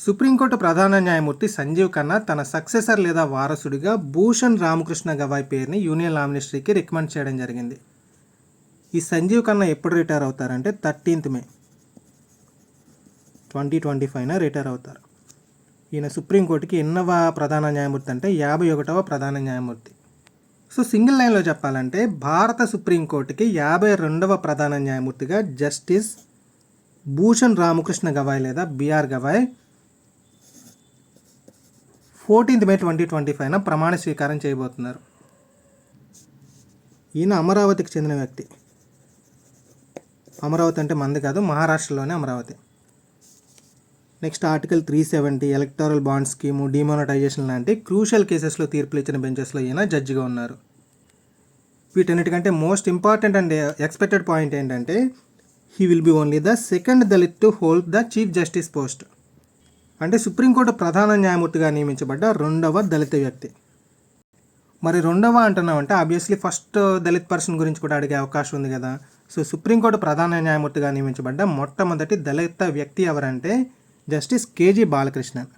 Supreme court ప్రధాన న్యాయమూర్తి సంజీవ్ ఖన్నా తన సక్సెసర్ లేదా వారసుడిగా భూషణ్ రామకృష్ణ గవాయ్ పేరుని యూనియన్ లా మినిస్ట్రీకి రికమెండ్ చేయడం జరిగింది. ఈ సంజీవ్ ఖన్నా ఎప్పుడు రిటైర్ అవుతారంటే 13th May 2025 రిటైర్ అవుతారు. ఈయన సుప్రీంకోర్టుకి ఎన్నవ ప్రధాన న్యాయమూర్తి అంటే 51వ ప్రధాన న్యాయమూర్తి. సో సింగిల్ లైన్లో చెప్పాలంటే భారత సుప్రీంకోర్టుకి 52వ ప్రధాన న్యాయమూర్తిగా జస్టిస్ భూషణ్ రామకృష్ణ గవాయ్ లేదా బిఆర్ గవాయ్ 14th May 2025 ప్రమాణ స్వీకారం చేయబోతున్నారు. ఈయన అమరావతికి చెందిన వ్యక్తి. అమరావతి అంటే మంది కాదు, మహారాష్ట్రలోనే Amaravati. Next article 370 electoral bond scheme, demonetisation లాంటి క్రూషియల్ కేసెస్లో తీర్పులు ఇచ్చిన బెంచెస్లో ఈయన జడ్జిగా ఉన్నారు. వీటన్నిటికంటే most important and expected point ఏంటంటే he will be only the second Dalit to hold the chief justice post. అంటే సుప్రీంకోర్టు ప్రధాన న్యాయమూర్తిగా నియమించబడ్డ రెండవ దళిత వ్యక్తి. మరి రెండవ అంటున్నామంటే ఆబ్వియస్లీ ఫస్ట్ దళిత్ పర్సన్ గురించి కూడా అడిగే అవకాశం ఉంది కదా. సో సుప్రీంకోర్టు ప్రధాన న్యాయమూర్తిగా నియమించబడ్డ మొట్టమొదటి దళిత వ్యక్తి ఎవరంటే జస్టిస్ కేజీ బాలకృష్ణన్.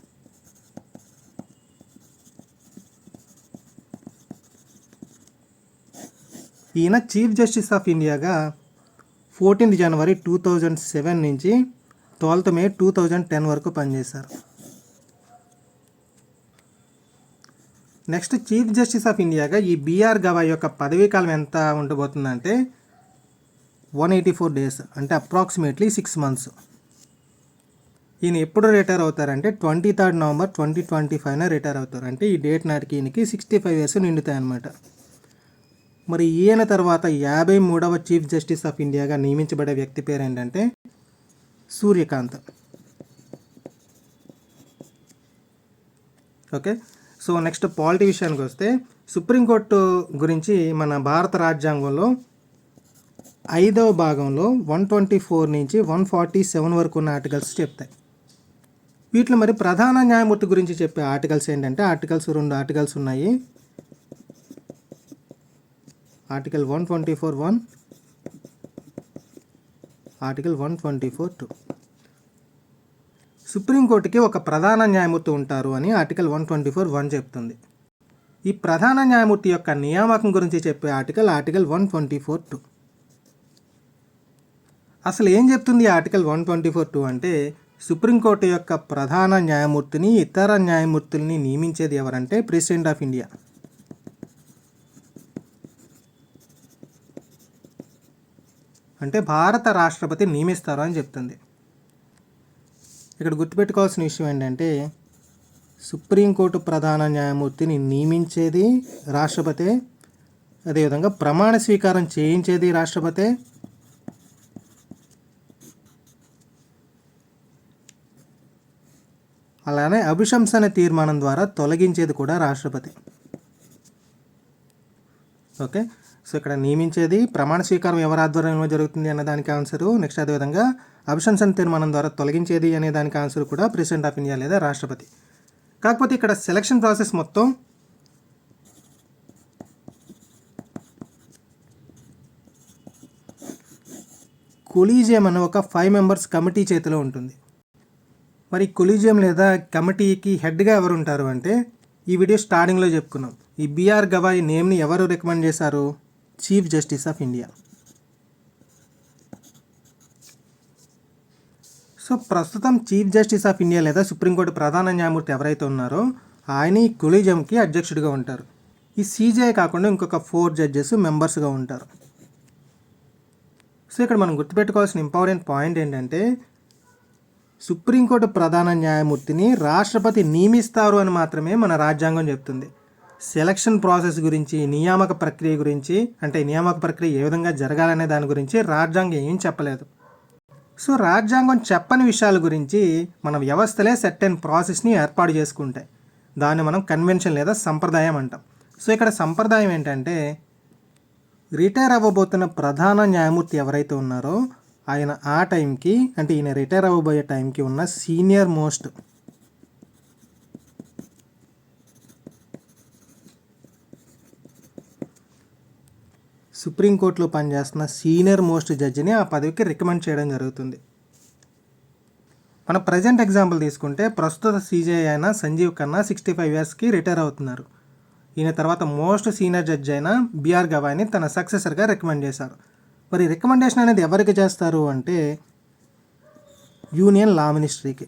ఈయన చీఫ్ జస్టిస్ ఆఫ్ ఇండియాగా 14th January 2007 నుంచి 12th May 2010 వరకు పనిచేశారు. నెక్స్ట్ చీఫ్ జస్టిస్ ఆఫ్ ఇండియాగా ఈ బిఆర్ గవాయ్ యొక్క పదవీకాలం ఎంత ఉండబోతుందంటే 184 days, అంటే అప్రాక్సిమేట్లీ 6 months. ఈయన ఎప్పుడు రిటైర్ అవుతారంటే 23rd November 2025 రిటైర్ అవుతారు. అంటే ఈ డేట్ నాటికి ఈయనకి 65 years నిండుతాయి అన్నమాట. మరి ఈయన తర్వాత 53వ చీఫ్ జస్టిస్ ఆఫ్ ఇండియాగా నియమించబడే వ్యక్తి పేరు ఏంటంటే Suryakant. Okay, so next polity విషయానికి వస్తే సుప్రీంకోర్టు గురించి మన భారత రాజ్యాంగంలో 5వ భాగంలో 124 నుంచి 147 వరకు ఉన్న ఆర్టికల్స్ చెప్తాయి. వీటిలో మరి ప్రధాన న్యాయమూర్తి గురించి చెప్పే ఆర్టికల్స్ ఏంటంటే రెండు ఆర్టికల్స్ ఉన్నాయి. Article 124(1), article 124(2). సుప్రీంకోర్టుకి ఒక ప్రధాన న్యాయమూర్తి ఉంటారు అని ఆర్టికల్ 124(1) చెప్తుంది. ఈ ప్రధాన న్యాయమూర్తి యొక్క నియామకం గురించి చెప్పే ఆర్టికల్ 124(2). అసలు ఏం చెప్తుంది ఆర్టికల్ 124(2) అంటే సుప్రీంకోర్టు యొక్క ప్రధాన న్యాయమూర్తిని ఇతర న్యాయమూర్తుల్ని నియమించేది ఎవరంటే ప్రెసిడెంట్ ఆఫ్ ఇండియా. అంటే భారత రాష్ట్రపతి నియమిస్తారు అని చెప్తుంది. ఇక్కడ గుర్తుపెట్టుకోవాల్సిన విషయం ఏంటంటే సుప్రీంకోర్టు ప్రధాన న్యాయమూర్తిని నియమించేది రాష్ట్రపతి, అదేవిధంగా ప్రమాణ స్వీకారం చేయించేది రాష్ట్రపతి, అలానే అభిశంసన తీర్మానం ద్వారా తొలగించేది కూడా రాష్ట్రపతి. ఓకే, సో ఇక్కడ నియమించేది, ప్రమాణ స్వీకారం ఎవరి ఆధ్వర్యంలో జరుగుతుంది అనే దానికి ఆన్సరు. నెక్స్ట్ అదేవిధంగా అభిశంసన తీర్మానం ద్వారా తొలగించేది అనే దానికి ఆన్సర్ కూడా ప్రెసిడెంట్ ఆఫ్ ఇండియా లేదా రాష్ట్రపతి. కాకపోతే ఇక్కడ సెలక్షన్ ప్రాసెస్ మొత్తం కొలీజియం అనే ఒక 5 members కమిటీ చేతిలో ఉంటుంది. మరి కొలీజియం లేదా కమిటీకి హెడ్గా ఎవరు ఉంటారు అంటే ఈ వీడియో స్టార్టింగ్లో చెప్పుకున్నాం. ఈ బిఆర్ గవాయ్ నేమ్ని ఎవరు రికమెండ్ చేశారు? Chief justice of India. So ప్రస్తుతం చీఫ్ జస్టిస్ ఆఫ్ ఇండియా లేదా సుప్రీంకోర్టు ప్రధాన న్యాయమూర్తి ఎవరైతే ఉన్నారో ఆయన ఈ కొలీజియంకి అధ్యక్షుడిగా ఉంటారు. ఈ సీజీఐ కాకుండా ఇంకొక 4 judges మెంబర్స్గా ఉంటారు. సో ఇక్కడ మనం గుర్తుపెట్టుకోవాల్సిన ఇంపార్టెంట్ పాయింట్ ఏంటంటే సుప్రీంకోర్టు ప్రధాన న్యాయమూర్తిని రాష్ట్రపతి నియమిస్తారు అని మాత్రమే మన రాజ్యాంగం చెప్తుంది. సెలక్షన్ ప్రాసెస్ గురించి, నియామక ప్రక్రియ గురించి, అంటే నియామక ప్రక్రియ ఏ విధంగా జరగాలనే దాని గురించి రాజ్యాంగం ఏం చెప్పలేదు. సో రాజ్యాంగం చెప్పని విషయాల గురించి మన వ్యవస్థలే సర్టెన్ ప్రాసెస్ని ఏర్పాటు చేసుకుంటాయి. దాన్ని మనం కన్వెన్షన్ లేదా సంప్రదాయం అంటాం. సో ఇక్కడ సంప్రదాయం ఏంటంటే రిటైర్ అవ్వబోతున్న ప్రధాన న్యాయమూర్తి ఎవరైతే ఉన్నారో ఆయన ఆ టైంకి, అంటే ఈయన రిటైర్ అవ్వబోయే టైంకి ఉన్న సీనియర్ మోస్ట్ సుప్రీంకోర్టులో పనిచేస్తున్న సీనియర్ మోస్ట్ జడ్జిని ఆ పదవికి రికమెండ్ చేయడం జరుగుతుంది. మన ప్రజెంట్ ఎగ్జాంపుల్ తీసుకుంటే ప్రస్తుత సీజీఐ అయిన సంజీవ్ ఖన్నా 65 ఇయర్స్కి రిటైర్ అవుతున్నారు. ఈయన తర్వాత మోస్ట్ సీనియర్ జడ్జి అయిన బిఆర్ గవాయ్ని తన సక్సెసర్గా రికమెండ్ చేశారు. మరి రికమెండేషన్ అనేది ఎవరికి చేస్తారు అంటే యూనియన్ లా మినిస్ట్రీకి.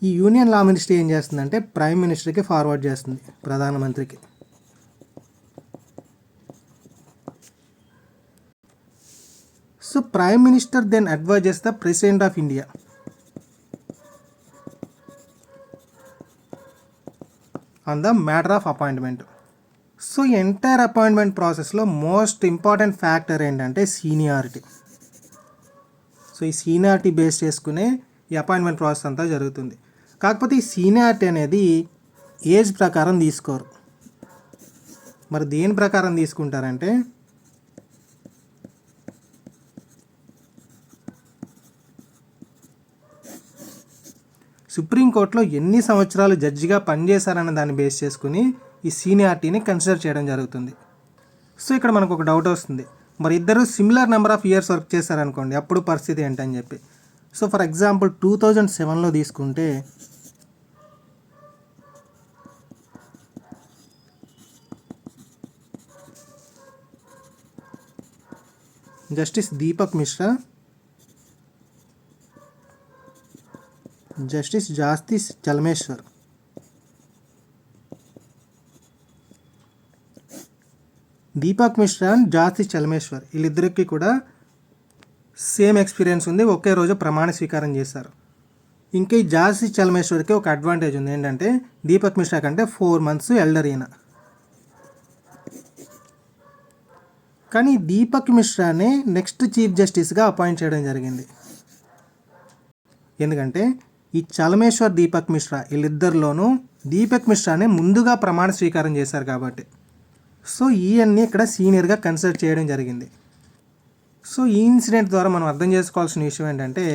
ఈ యూనియన్ లా మినిస్ట్రీ ఏం చేస్తుందంటే ప్రైమ్ మినిస్టర్కి ఫార్వర్డ్ చేస్తుంది, ప్రధానమంత్రికి. So prime minister then advises the president of India on the matter of appointment. So entire appointment ప్రాసెస్లో మోస్ట్ ఇంపార్టెంట్ ఫ్యాక్టర్ ఏంటంటే సీనియారిటీ. సో ఈ సీనియారిటీ బేస్ చేసుకునే ఈ అపాయింట్మెంట్ ప్రాసెస్ అంతా జరుగుతుంది. కాకపోతే ఈ సీనియారిటీ అనేది ఏజ్ ప్రకారం తీసుకోరు. మరి దేని ప్రకారం తీసుకుంటారంటే సుప్రీంకోర్టులో ఎన్ని సంవత్సరాలు జడ్జిగా పనిచేశారన్న దాన్ని బేస్ చేసుకుని ఈ సీనియారిటీని కన్సిడర్ చేయడం జరుగుతుంది. సో ఇక్కడ మనకు ఒక డౌట్ వస్తుంది, మరి ఇద్దరు similar number of years work చేశారనుకోండి, అప్పుడు పరిస్థితి ఏంటని చెప్పి. సో ఫర్ ఎగ్జాంపుల్ 2007లో తీసుకుంటే జస్టిస్ దీపక్ మిశ్రా, జాస్టిస్ చలమేశ్వర్. దీపక్ మిశ్రా అండ్ జాస్టిస్ చలమేశ్వర్ వీళ్ళిద్దరికి కూడా సేమ్ ఎక్స్పీరియన్స్ ఉంది, ఒకే రోజు ప్రమాణ స్వీకారం చేశారు. ఇంకా ఈ జాస్టిస్ చలమేశ్వర్కి ఒక అడ్వాంటేజ్ ఉంది, ఏంటంటే దీపక్ మిశ్రా కంటే 4 months ఎల్డర్ ఈయన. కానీ దీపక్ మిశ్రానే నెక్స్ట్ చీఫ్ జస్టిస్గా అపాయింట్ చేయడం జరిగింది. ఎందుకంటే ఈ చలమేశ్వర్ దీపక్ మిశ్రా వీళ్ళిద్దరిలోనూ దీపక్ మిశ్రానే ముందుగా ప్రమాణ స్వీకారం చేశారు కాబట్టి. సో ఈయన్ని ఇక్కడ సీనియర్గా కన్సిడర్ చేయడం జరిగింది. సో ఈ ఇన్సిడెంట్ ద్వారా మనం అర్థం చేసుకోవాల్సిన విషయం ఏంటంటే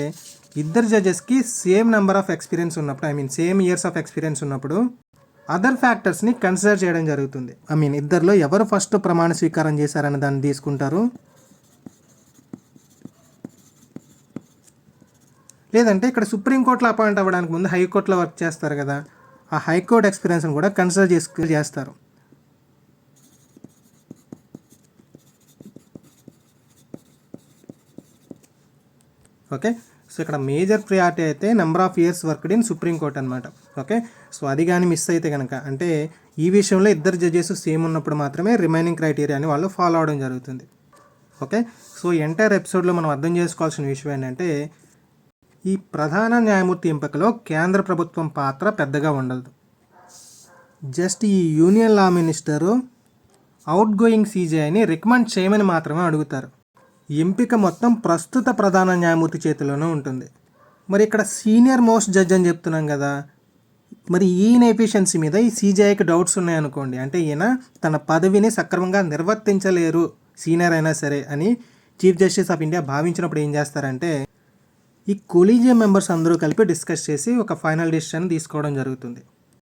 ఇద్దరు జడ్జెస్కి సేమ్ నెంబర్ ఆఫ్ ఎక్స్పీరియన్స్ ఉన్నప్పుడు, సేమ్ ఇయర్స్ ఆఫ్ ఎక్స్పీరియన్స్ ఉన్నప్పుడు అదర్ ఫ్యాక్టర్స్ని కన్సిడర్ చేయడం జరుగుతుంది. ఇద్దరిలో ఎవరు ఫస్ట్ ప్రమాణ స్వీకారం చేశారని దాన్ని తీసుకుంటారు, లేదంటే ఇక్కడ సుప్రీంకోర్టులో అపాయింట్ అవ్వడానికి ముందు హైకోర్టులో వర్క్ చేస్తారు కదా, ఆ హైకోర్టు ఎక్స్పీరియన్స్ని కూడా కన్సిడర్ చేస్తారు. ఓకే, సో ఇక్కడ మేజర్ ప్రియారిటీ అయితే number of years worked in Supreme Court అనమాట. ఓకే, సో అది కానీ మిస్ అయితే కనుక, అంటే ఈ విషయంలో ఇద్దరు జడ్జెస్ సేమ్ ఉన్నప్పుడు మాత్రమే రిమైనింగ్ క్రైటీరియాని వాళ్ళు ఫాలో అవడం జరుగుతుంది. ఓకే, సో ఎంటైర్ ఎపిసోడ్లో మనం అర్థం చేసుకోవాల్సిన విషయం ఏంటంటే ఈ ప్రధాన న్యాయమూర్తి ఎంపికలో కేంద్ర ప్రభుత్వం పాత్ర పెద్దగా ఉండదు. జస్ట్ ఈ యూనియన్ లా మినిస్టరు అవుట్ గోయింగ్ సీజీఐని రికమెండ్ చేయమని మాత్రమే అడుగుతారు. ఎంపిక మొత్తం ప్రస్తుత ప్రధాన న్యాయమూర్తి చేతిలోనే ఉంటుంది. మరి ఇక్కడ సీనియర్ మోస్ట్ జడ్జ్ అని చెప్తున్నాం కదా, మరి ఈయన ఎఫిషియన్సీ మీద ఈ సీజీఐకి డౌట్స్ ఉన్నాయనుకోండి, అంటే ఈయన తన పదవిని సక్రమంగా నిర్వర్తించలేరు సీనియర్ అయినా సరే అని చీఫ్ జస్టిస్ ఆఫ్ ఇండియా భావించినప్పుడు ఏం చేస్తారంటే ఈ కొలీజియం మెంబర్స్ అందరూ కలిపి డిస్కస్ చేసి ఒక ఫైనల్ డెసిషన్ తీసుకోవడం జరుగుతుంది.